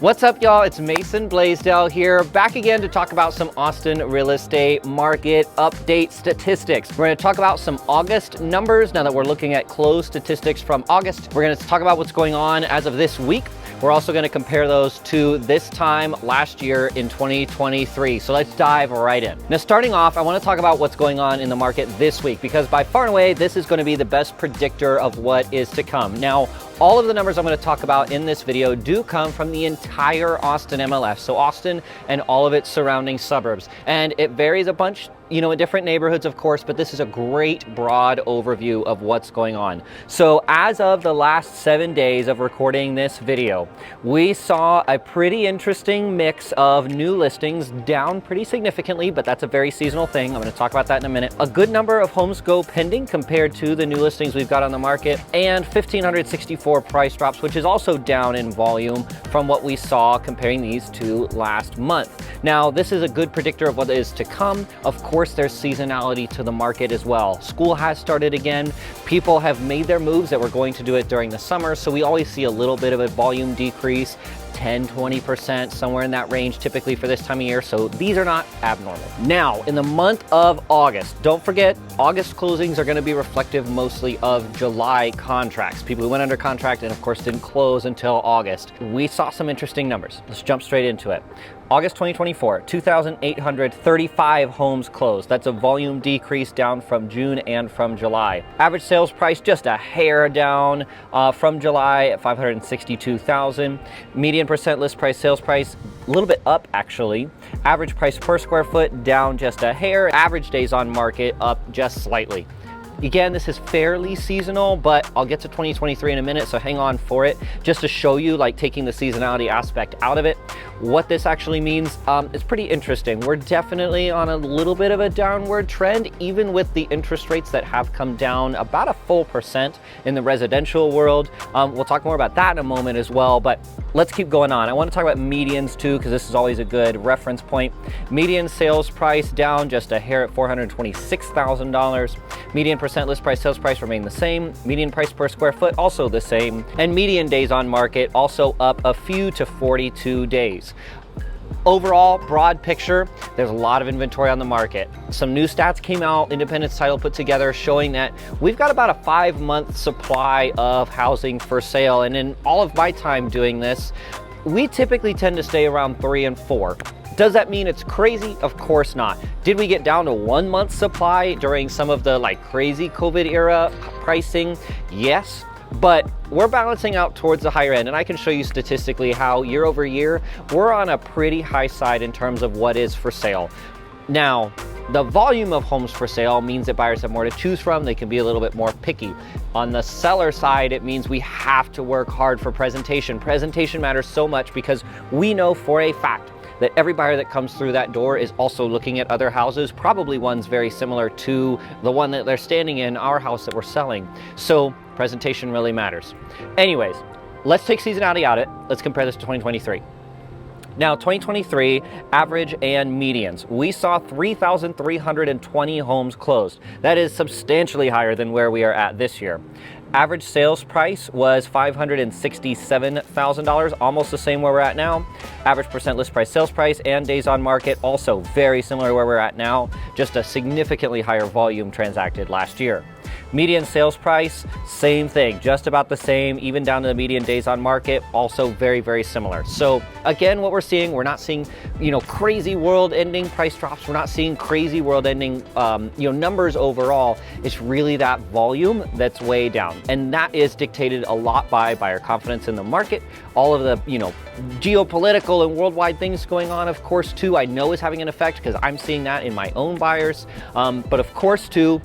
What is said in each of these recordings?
What's up, y'all? It's Mason Bleasdell here, back again to talk about some Austin real estate market update statistics. We're going to talk about some August numbers now that we're looking at closed statistics from August. We're going to talk about what's going on as of this week. We're also going to compare those to this time last year in 2023. So let's dive right in. Now, starting off, I want to talk about what's going on in the market this week, because by far and away, this is going to be the best predictor of what is to come. Now, all of the numbers I'm going to talk about in this video do come from the entire Austin MLS, so Austin and all of its surrounding suburbs. And it varies a bunch, in different neighborhoods, of course, but this is a great broad overview of what's going on. So as of the last 7 days of recording this video, we saw a pretty interesting mix of new listings down pretty significantly, but that's a very seasonal thing. I'm going to talk about that in a minute. A good number of homes go pending compared to the new listings we've got on the market, and 1,564 price drops, which is also down in volume from what we saw comparing these to last month. Now, this is a good predictor of what is to come. Of course, there's seasonality to the market as well. School has started again. People have made their moves that we're going to do it during the summer, so we always see a little bit of a volume decrease, 10-20%, somewhere in that range typically for this time of year, so these are not abnormal. Now, in the month of August, don't forget, August closings are going to be reflective mostly of July contracts. People who went under contract and of course didn't close until August. We saw some interesting numbers. Let's jump straight into it. August 2024, 2,835 homes closed. That's a volume decrease down from June and from July. Average sales price just a hair down from July at 562,000. Median percent list price, sales price, a little bit up actually. Average price per square foot down just a hair. Average days on market up just slightly. Again, this is fairly seasonal, but I'll get to 2023 in a minute, so hang on for it, just to show you, like, taking the seasonality aspect out of it. What this actually means is pretty interesting. We're definitely on a little bit of a downward trend, even with the interest rates that have come down about a full % in the residential world. We'll talk more about that in a moment as well, but let's keep going on. I want to talk about medians too, because this is always a good reference point. Median sales price down just a hair at $426,000. Median percent list price, sales price remain the same. Median price per square foot also the same. And median days on market also up a few to 42 days. Overall, broad picture, there's a lot of inventory on the market. Some new stats came out, Independence Title put together, showing that we've got about a 5-month supply of housing for sale. And in all of my time doing this, we typically tend to stay around 3 and 4. Does that mean it's crazy? Of course not. Did we get down to 1 month supply during some of the crazy COVID era pricing? Yes. But we're balancing out towards the higher end, and I can show you statistically how year over year, we're on a pretty high side in terms of what is for sale. Now, the volume of homes for sale means that buyers have more to choose from. They can be a little bit more picky. On the seller side, it means we have to work hard for presentation. Presentation matters so much because we know for a fact that every buyer that comes through that door is also looking at other houses, probably ones very similar to the one that they're standing in, our house that we're selling. So presentation really matters. Anyways, let's take seasonality out of it. Let's compare this to 2023. Now, 2023 average and medians. We saw 3,320 homes closed. That is substantially higher than where we are at this year. Average sales price was $567,000, almost the same where we're at now. Average percent list price, sales price, and days on market also very similar to where we're at now, just a significantly higher volume transacted last year. Median sales price, same thing, just about the same, even down to the median days on market, also very, very similar. So again, what we're seeing, we're not seeing, crazy world-ending price drops. We're not seeing crazy world-ending, numbers overall. It's really that volume that's way down. And that is dictated a lot by buyer confidence in the market. All of the, geopolitical and worldwide things going on, of course, too, I know is having an effect because I'm seeing that in my own buyers. But of course, too,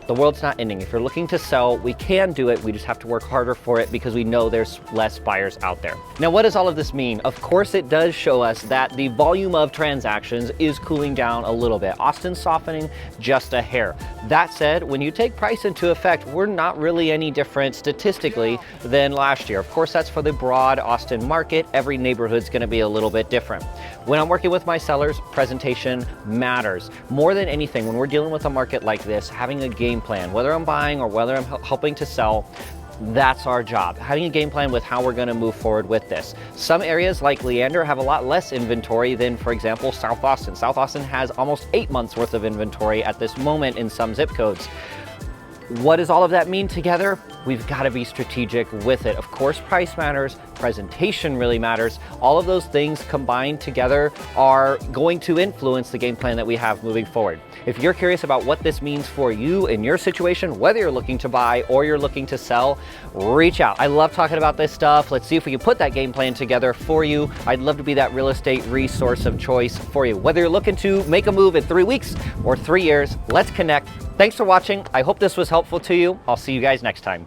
the world's not ending. If you're looking to sell, we can do it. We just have to work harder for it because we know there's less buyers out there. Now, what does all of this mean? Of course, it does show us that the volume of transactions is cooling down a little bit. Austin's softening just a hair. That said, when you take price into effect, we're not really any different statistically than last year. Of course, that's for the broad Austin market. Every neighborhood's going to be a little bit different. When I'm working with my sellers, presentation matters. More than anything, when we're dealing with a market like this, having a game plan, whether I'm buying or whether I'm helping to sell, That's our job, having a game plan with how we're gonna move forward with this. Some areas like Leander have a lot less inventory than, for example, South Austin. South Austin has almost 8 months worth of inventory at this moment in some zip codes. What does all of that mean together? We've got to be strategic with it. Of course, price matters, presentation really matters. All of those things combined together are going to influence the game plan that we have moving forward. If you're curious about what this means for you in your situation, whether you're looking to buy or you're looking to sell, reach out. I love talking about this stuff. Let's see if we can put that game plan together for you. I'd love to be that real estate resource of choice for you. Whether you're looking to make a move in 3 weeks or 3 years, let's connect. Thanks for watching. I hope this was helpful to you. I'll see you guys next time.